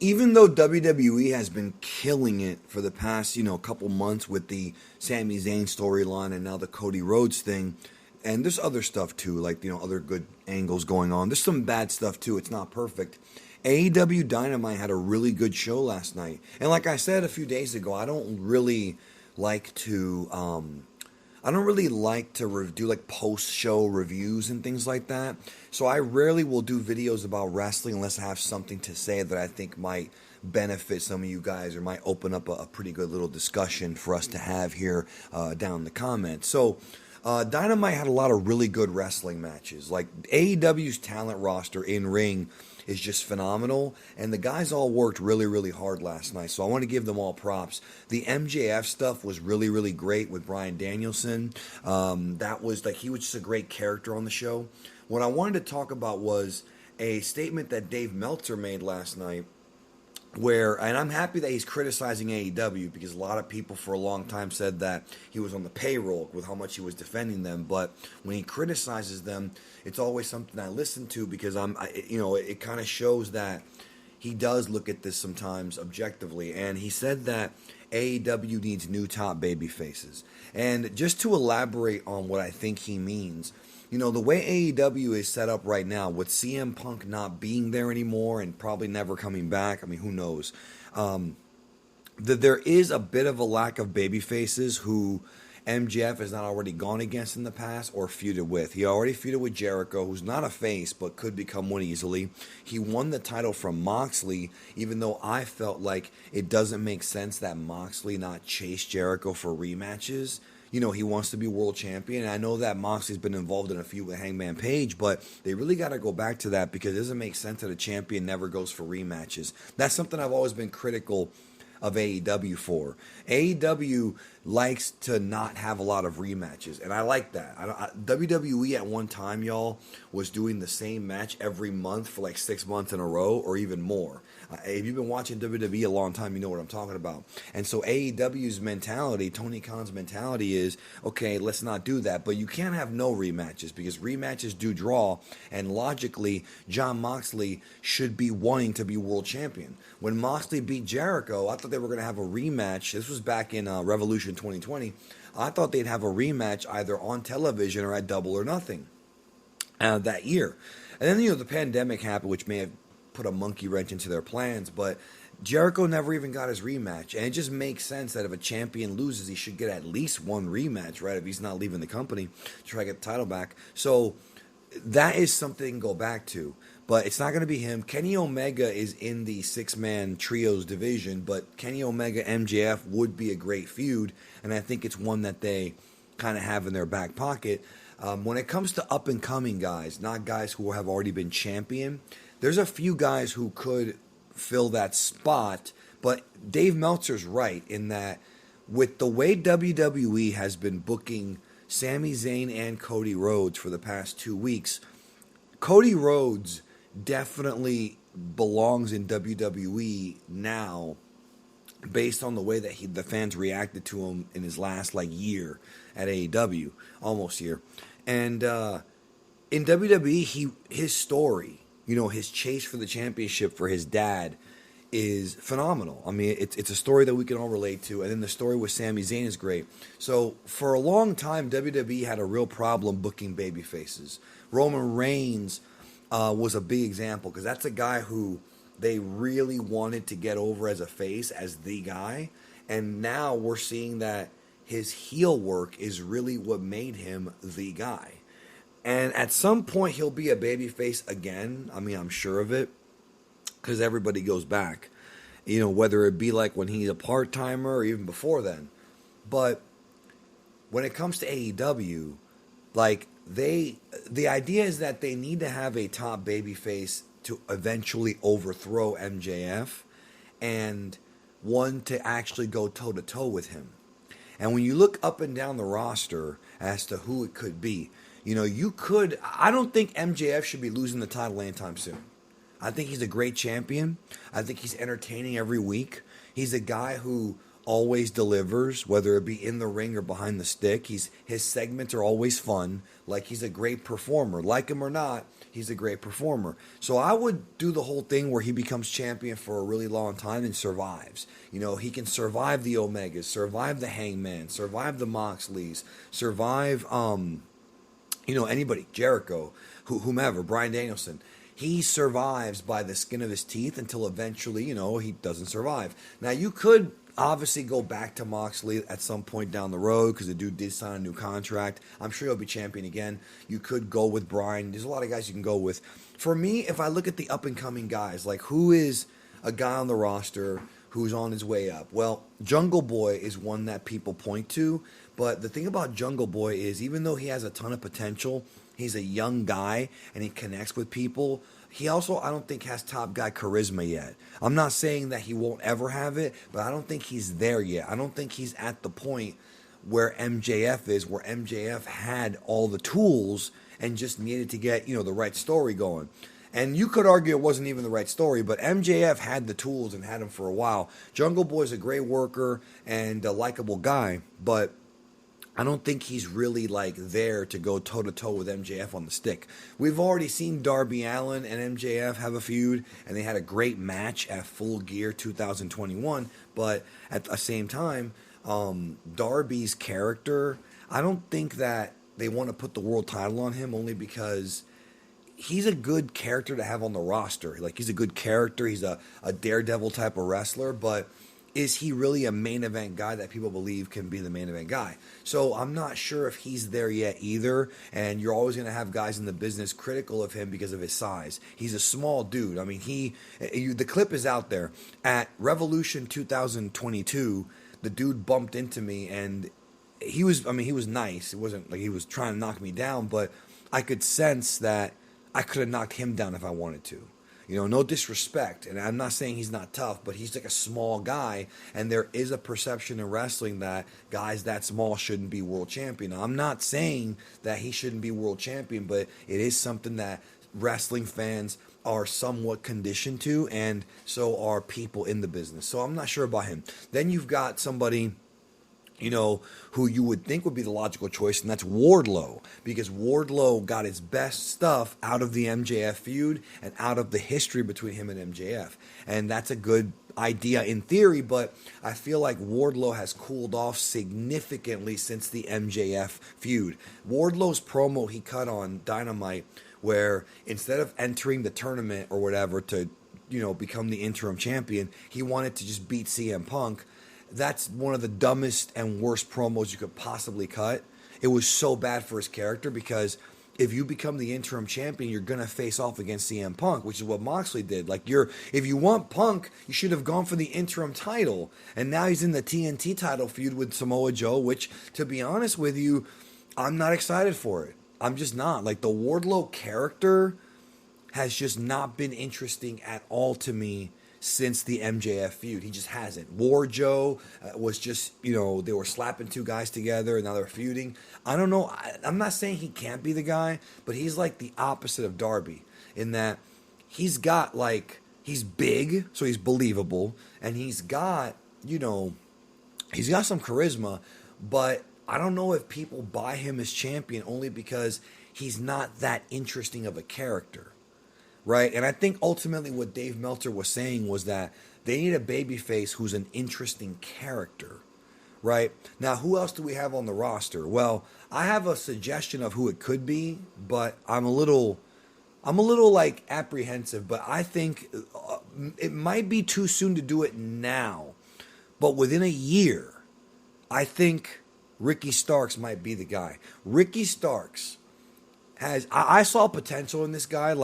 even though WWE has been killing it for the past, couple months with the Sami Zayn storyline and now the Cody Rhodes thing, and there's other stuff too, like, other good angles going on. There's some bad stuff too. It's not perfect. AEW Dynamite had a really good show last night. And like I said a few days ago, like to I don't really like to do like post-show reviews and things like that. So I rarely will do videos about wrestling unless I have something to say that I think might benefit some of you guys or might open up a pretty good little discussion for us to have here down in the comments. So Dynamite had a lot of really good wrestling matches. Like AEW's talent roster in ring is just phenomenal, and the guys all worked really, really hard last night, so I want to give them all props. The MJF stuff was really, really great with Bryan Danielson. That was like, he was just a great character on the show. What I wanted to talk about was a statement that Dave Meltzer made last night, and I'm happy that he's criticizing AEW, because a lot of people for a long time said that he was on the payroll with how much he was defending them. But when he criticizes them, it's always something I listen to, because it kind of shows that he does look at this sometimes objectively. And he said that AEW needs new top baby faces. And just to elaborate on what I think he means, the way AEW is set up right now, with CM Punk not being there anymore and probably never coming back, I mean, who knows? That there is a bit of a lack of baby faces who MJF has not already gone against in the past or feuded with. He already feuded with Jericho, who's not a face but could become one easily. He won the title from Moxley, even though I felt like it doesn't make sense that Moxley not chase Jericho for rematches. He wants to be world champion. And I know that Moxley's been involved in a feud with Hangman Page, but they really got to go back to that, because it doesn't make sense that a champion never goes for rematches. That's something I've always been critical of AEW for. AEW likes to not have a lot of rematches, and I like that. WWE at one time, y'all, was doing the same match every month for like 6 months in a row or even more. If you've been watching WWE a long time, you know what I'm talking about. And so AEW's mentality, Tony Khan's mentality is, okay, let's not do that. But you can't have no rematches, because rematches do draw, and logically, Jon Moxley should be wanting to be world champion. When Moxley beat Jericho, I thought they were going to have a rematch. This was back in Revolution 2020. I thought they'd have a rematch either on television or at Double or Nothing that year. And then, the pandemic happened, which may have put a monkey wrench into their plans, but Jericho never even got his rematch. And it just makes sense that if a champion loses, he should get at least one rematch, right? If he's not leaving the company to try to get the title back. So that is something to go back to. But it's not going to be him. Kenny Omega is in the six-man trios division, but Kenny Omega MJF would be a great feud, and I think it's one that they kind of have in their back pocket. When it comes to up-and-coming guys, not guys who have already been champion, there's a few guys who could fill that spot, but Dave Meltzer's right in that with the way WWE has been booking Sami Zayn and Cody Rhodes for the past 2 weeks, Cody Rhodes definitely belongs in WWE now, based on the way that the fans reacted to him in his last year at AEW, almost year. And in WWE, his story, his chase for the championship for his dad is phenomenal. I mean, it's a story that we can all relate to. And then the story with Sami Zayn is great. So for a long time, WWE had a real problem booking baby faces. Roman Reigns was a big example, because that's a guy who they really wanted to get over as a face, as the guy. And now we're seeing that his heel work is really what made him the guy. And at some point, he'll be a babyface again. I mean, I'm sure of it, because everybody goes back. Whether it be like when he's a part-timer or even before then. But when it comes to AEW, the idea is that they need to have a top babyface to eventually overthrow MJF, and one to actually go toe-to-toe with him. And when you look up and down the roster as to who it could be, I don't think MJF should be losing the title anytime soon. I think he's a great champion. I think he's entertaining every week. He's a guy who always delivers, whether it be in the ring or behind the stick. His segments are always fun. Like, he's a great performer. Like him or not, he's a great performer. So I would do the whole thing where he becomes champion for a really long time and survives. You know, he can survive the Omegas, survive the Hangman, survive the Moxleys, survive anybody, Jericho, whomever, Bryan Danielson. He survives by the skin of his teeth until eventually, he doesn't survive. Now, you could obviously go back to Moxley at some point down the road because the dude did sign a new contract. I'm sure he'll be champion again. You could go with Bryan. There's a lot of guys you can go with. For me, if I look at the up-and-coming guys, like who is a guy on the roster who's on his way up? Well, Jungle Boy is one that people point to. But the thing about Jungle Boy is even though he has a ton of potential, he's a young guy and he connects with people. He also, I don't think, has top guy charisma yet. I'm not saying that he won't ever have it, but I don't think he's there yet. I don't think he's at the point where MJF is, where MJF had all the tools and just needed to get, the right story going. And you could argue it wasn't even the right story, but MJF had the tools and had them for a while. Jungle Boy's a great worker and a likable guy, but I don't think he's really there to go toe-to-toe with MJF on the stick. We've already seen Darby Allin and MJF have a feud, and they had a great match at Full Gear 2021. But at the same time, Darby's character, I don't think that they want to put the world title on him only because he's a good character to have on the roster. He's a good character. He's a daredevil type of wrestler, but is he really a main event guy that people believe can be the main event guy? So I'm not sure if he's there yet either, and you're always going to have guys in the business critical of him because of his size. He's a small dude. I mean, the clip is out there. At Revolution 2022, the dude bumped into me, and he was nice. It wasn't like he was trying to knock me down, but I could sense that I could have knocked him down if I wanted to. No disrespect, and I'm not saying he's not tough, but he's like a small guy, and there is a perception in wrestling that guys that small shouldn't be world champion. Now, I'm not saying that he shouldn't be world champion, but it is something that wrestling fans are somewhat conditioned to, and so are people in the business. So I'm not sure about him. Then you've got somebody who you would think would be the logical choice, and that's Wardlow, because Wardlow got his best stuff out of the MJF feud and out of the history between him and MJF. And that's a good idea in theory, but I feel like Wardlow has cooled off significantly since the MJF feud. Wardlow's promo he cut on Dynamite, where instead of entering the tournament or whatever to, become the interim champion, he wanted to just beat CM Punk. That's one of the dumbest and worst promos you could possibly cut. It was so bad for his character because if you become the interim champion, you're going to face off against CM Punk, which is what Moxley did. If you want Punk, you should have gone for the interim title. And now he's in the TNT title feud with Samoa Joe, which, to be honest with you, I'm not excited for it. I'm just not. The Wardlow character has just not been interesting at all to me since the MJF feud. He just hasn't. War Joe was just, they were slapping two guys together and now they're feuding. I don't know. I'm not saying he can't be the guy, but he's like the opposite of Darby in that he's got he's big, so he's believable, and he's got some charisma, but I don't know if people buy him as champion only because he's not that interesting of a character. Right, and I think ultimately what Dave Meltzer was saying was that they need a babyface who's an interesting character. Right, now who else do we have on the roster? Well, I have a suggestion of who it could be, but I'm a little apprehensive. But I think it might be too soon to do it now. But within a year, I think Ricky Starks might be the guy. Ricky Starks I saw potential in this guy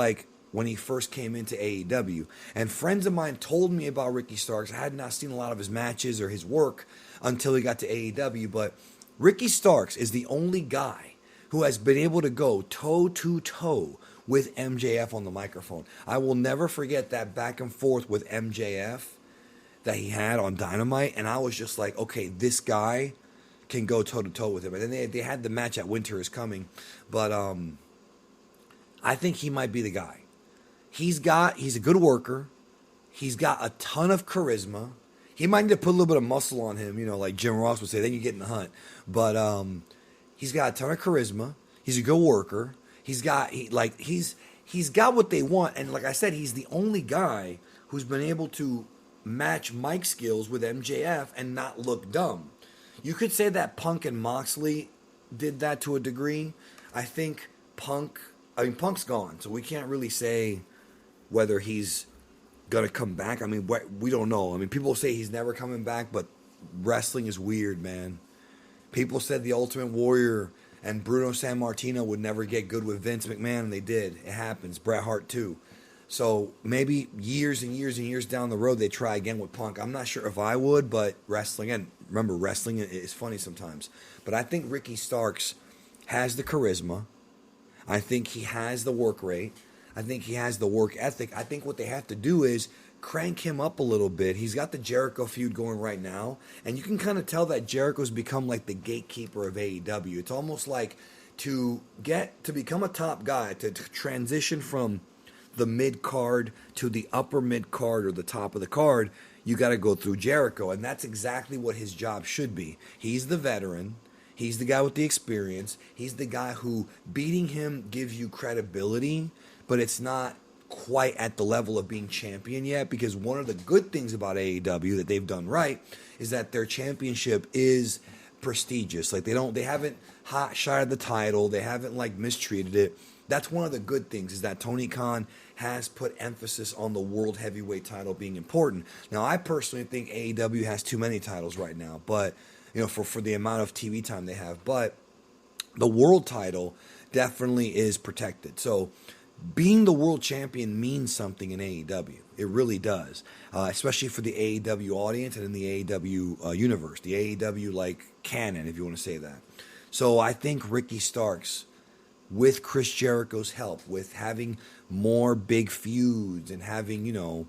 when he first came into AEW. And friends of mine told me about Ricky Starks. I had not seen a lot of his matches or his work until he got to AEW. But Ricky Starks is the only guy who has been able to go toe-to-toe with MJF on the microphone. I will never forget that back and forth with MJF that he had on Dynamite. And I was just like, okay, this guy can go toe-to-toe with him. And then they had the match at Winter is Coming. But I think he might be the guy. He's a good worker. He's got a ton of charisma. He might need to put a little bit of muscle on him, like Jim Ross would say. Then you get in the hunt. But he's got a ton of charisma. He's a good worker. He's got what they want. And like I said, he's the only guy who's been able to match mic skills with MJF and not look dumb. You could say that Punk and Moxley did that to a degree. I think Punk's gone, so we can't really say whether he's going to come back. I mean, we don't know. I mean, people say he's never coming back, but wrestling is weird, man. People said the Ultimate Warrior and Bruno Sammartino would never get good with Vince McMahon, and they did. It happens. Bret Hart, too. So maybe years and years and years down the road, they try again with Punk. I'm not sure if I would, but wrestling, and remember, wrestling is funny sometimes. But I think Ricky Starks has the charisma. I think he has the work rate. I think he has the work ethic. I think what they have to do is crank him up a little bit. He's got the Jericho feud going right now, and you can kind of tell that Jericho's become like the gatekeeper of AEW. It's almost like to become a top guy, to transition from the mid-card to the upper mid-card or the top of the card, you got to go through Jericho, and that's exactly what his job should be. He's the veteran. He's the guy with the experience. He's the guy who beating him gives you credibility, but it's not quite at the level of being champion yet, because one of the good things about AEW that they've done right is that their championship is prestigious. Like they haven't hot shotted the title. They haven't mistreated it. That's one of the good things, is that Tony Khan has put emphasis on the world heavyweight title being important. Now, I personally think AEW has too many titles right now, but for the amount of TV time they have. But the world title definitely is protected. So being the world champion means something in AEW. It really does, especially for the AEW audience and in the AEW universe, the AEW canon, if you want to say that. So I think Ricky Starks, with Chris Jericho's help, with having more big feuds and having,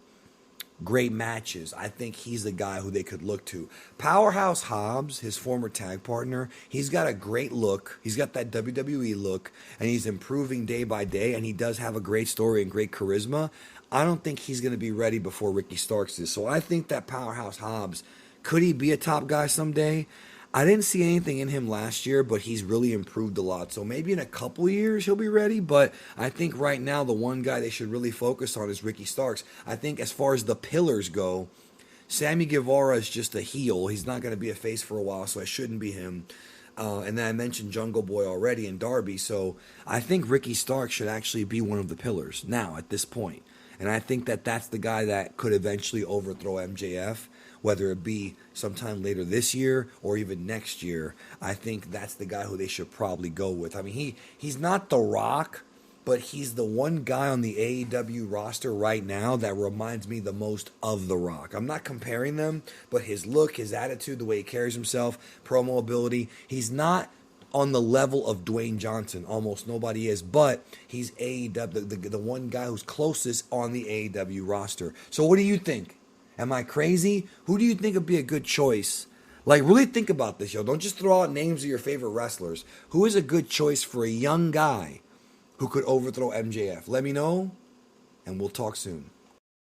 great matches, I think he's the guy who they could look to. Powerhouse Hobbs, his former tag partner, he's got a great look. He's got that WWE look, and he's improving day by day, and he does have a great story and great charisma. I don't think he's going to be ready before Ricky Starks is. So I think that Powerhouse Hobbs, could he be a top guy someday? I didn't see anything in him last year, but he's really improved a lot. So maybe in a couple years he'll be ready. But I think right now the one guy they should really focus on is Ricky Starks. I think as far as the pillars go, Sammy Guevara is just a heel. He's not going to be a face for a while, so it shouldn't be him. And then I mentioned Jungle Boy already and Darby. So I think Ricky Starks should actually be one of the pillars now at this point. And I think that that's the guy that could eventually overthrow MJF, whether it be sometime later this year or even next year. I think that's the guy who they should probably go with. I mean, he's not The Rock, but he's the one guy on the AEW roster right now that reminds me the most of The Rock. I'm not comparing them, but his look, his attitude, the way he carries himself, promo ability, he's not on the level of Dwayne Johnson. Almost nobody is, but he's AEW, the one guy who's closest on the AEW roster. So what do you think? Am I crazy? Who do you think would be a good choice? Really think about this, yo. Don't just throw out names of your favorite wrestlers. Who is a good choice for a young guy who could overthrow MJF? Let me know, and we'll talk soon.